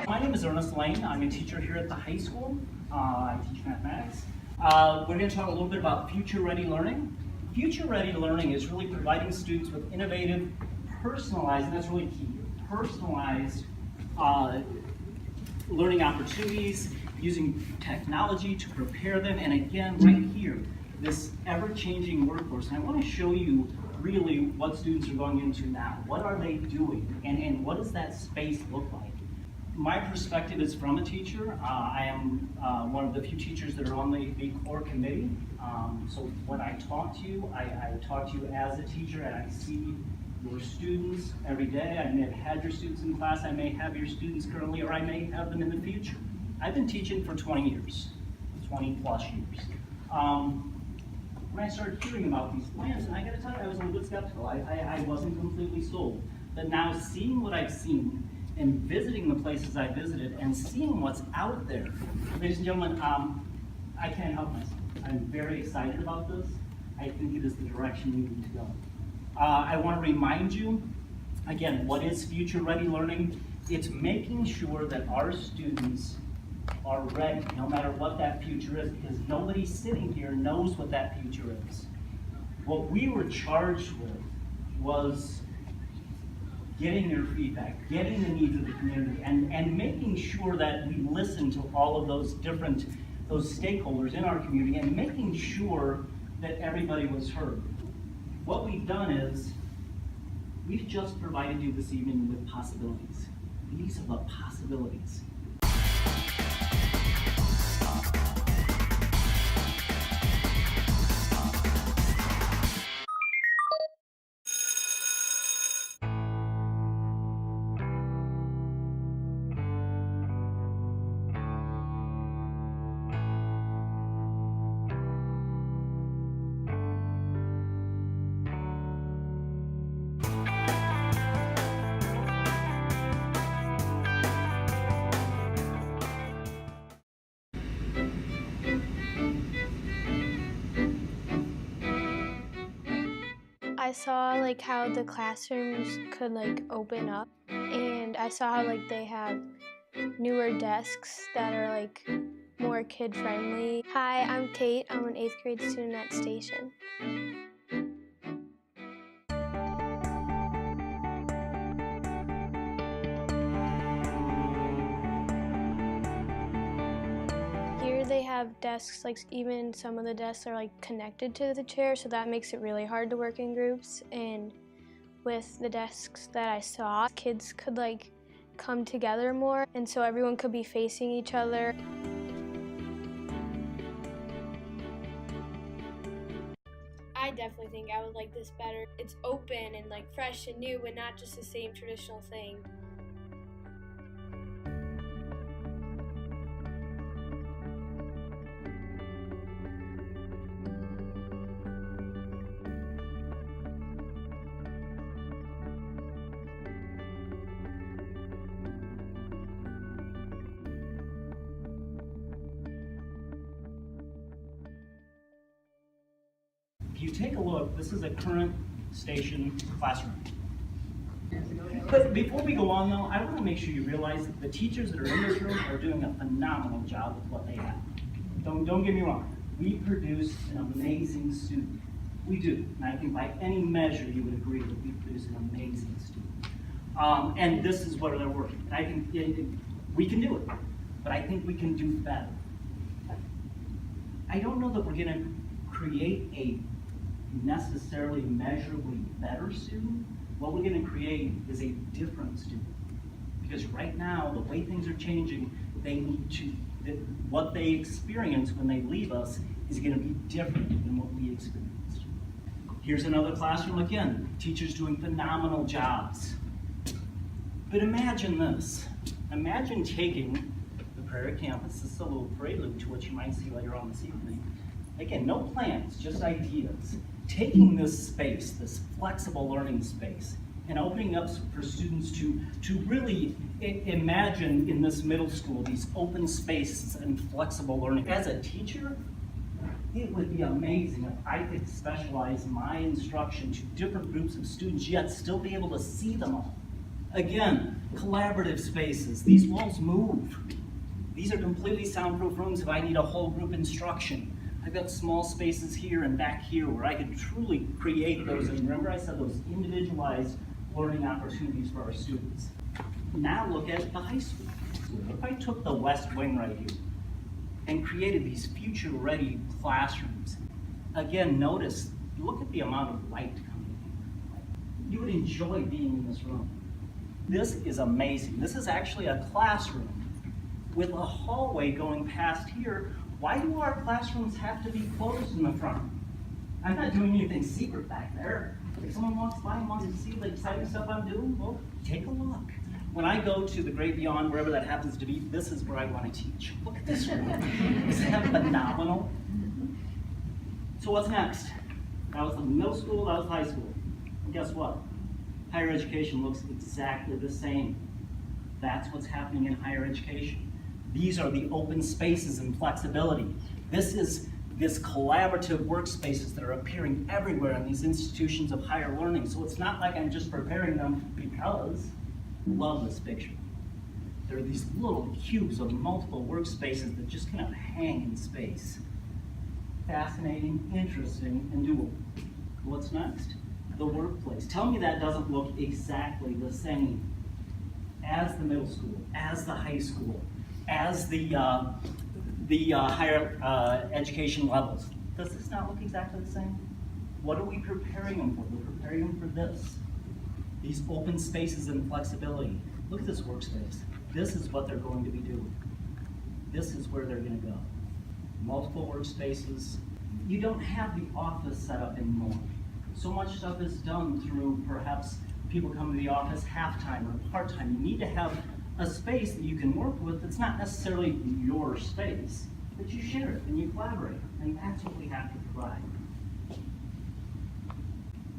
My name is Ernest. I'm a teacher here at the high school. I teach mathematics. We're going to talk a little bit about future-ready learning. Future-ready learning is really providing students with innovative, personalized, and that's really key, personalized learning opportunities, using technology to prepare them. And again, right here, this ever-changing workforce. And I want to show you really what students are going into now. What are they doing? And what does that space look like? My perspective is from a teacher. I am one of the few teachers that are on the core committee. So when I talk to you, I talk to you as a teacher, and I see your students every day. I may have had your students in class, I may have your students currently, or I may have them in the future. I've been teaching for 20 years, 20 plus years. When I started hearing about these plans, and I gotta tell you, I was a little bit skeptical. I wasn't completely sold. But now seeing what I've seen, and visiting the places I visited, and seeing what's out there, ladies and gentlemen, I can't help myself. I'm very excited about this. I think it is the direction we need to go. I want to remind you, again, what is future-ready learning? It's making sure that our students are ready, no matter what that future is, because nobody sitting here knows what that future is. What we were charged with was getting their feedback, getting the needs of the community, and making sure that we listen to all of those stakeholders in our community, and making sure that everybody was heard. What we've done is, we've just provided you this evening with possibilities. These are the possibilities. I saw like how the classrooms could like open up, and I saw how like they have newer desks that are like more kid friendly. Hi, I'm Kate. I'm an 8th grade student at Station. Here they have desks, like even some of the desks are like connected to the chair, so that makes it really hard to work in groups. And with the desks that I saw, kids could like come together more, and so everyone could be facing each other. I definitely think I would like this better. It's open and like fresh and new, but not just the same traditional thing. If you take a look, this is a current Station classroom. But before we go on though, I want to make sure you realize that the teachers that are in this room are doing a phenomenal job with what they have. Don't get me wrong, we produce an amazing student. We do, and I think by any measure you would agree that we produce an amazing student. And this is where they're working. And I think we can do it, but I think we can do better. I don't know that we're going to create a necessarily measurably better student. What we're going to create is a different student. Because right now, the way things are changing, they need to, what they experience when they leave us is going to be different than what we experienced. Here's another classroom again, teachers doing phenomenal jobs. But imagine this. Imagine taking the Prairie campus, this is a little prelude to what you might see later on this evening. Again, no plans, just ideas. Taking this space, this flexible learning space, and opening up for students to really imagine in this middle school these open spaces and flexible learning. As a teacher, it would be amazing if I could specialize my instruction to different groups of students, yet still be able to see them all. Again, collaborative spaces. These walls move. These are completely soundproof rooms if I need a whole group instruction. I've got small spaces here and back here where I could truly create those, and remember I said those individualized learning opportunities for our students. Now look at the high school. If I took the west wing right here and created these future-ready classrooms, again, notice, look at the amount of light coming in. You would enjoy being in this room. This is amazing. This is actually a classroom with a hallway going past here. Why do our classrooms have to be closed in the front? I'm not doing anything secret back there. If someone walks by and wants to see the exciting stuff I'm doing, well, take a look. When I go to the great beyond, wherever that happens to be, this is where I want to teach. Look at this room. Isn't that phenomenal? So what's next? That was the middle school, that was high school. And guess what? Higher education looks exactly the same. That's what's happening in higher education. These are the open spaces and flexibility. This is this collaborative workspaces that are appearing everywhere in these institutions of higher learning. So it's not like I'm just preparing them because, love this picture. There are these little cubes of multiple workspaces that just kind of hang in space. Fascinating, interesting, and doable. What's next? The workplace. Tell me that doesn't look exactly the same as the middle school, as the high school, as the higher education levels. Does this not look exactly the same? What are we preparing them for? We're preparing them for this. These open spaces and flexibility. Look at this workspace. This is what they're going to be doing. This is where they're going to go. Multiple workspaces. You don't have the office set up anymore. So much stuff is done through perhaps people come to the office half-time or part-time. You need to have a space that you can work with that's not necessarily your space, but you share it and you collaborate, and that's what we have to provide.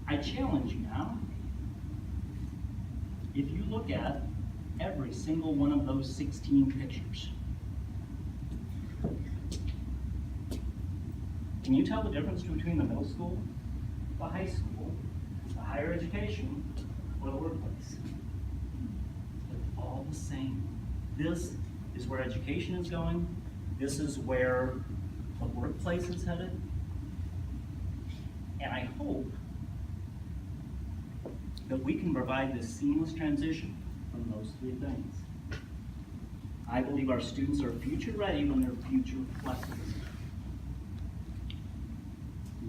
I challenge you now, if you look at every single one of those 16 pictures, can you tell the difference between the middle school, the high school, the higher education, or the workplace? They're all the same. This is where education is going. This is where the workplace is headed. And I hope that we can provide this seamless transition from those three things. I believe our students are future ready when they're future flexible.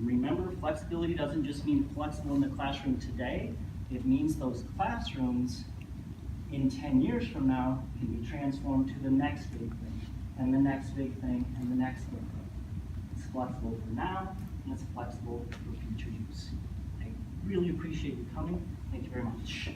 Remember, flexibility doesn't just mean flexible in the classroom today. It means those classrooms in 10 years from now can be transformed to the next big thing, and the next big thing, and the next big thing. It's flexible for now, and it's flexible for future use. I really appreciate you coming. Thank you very much.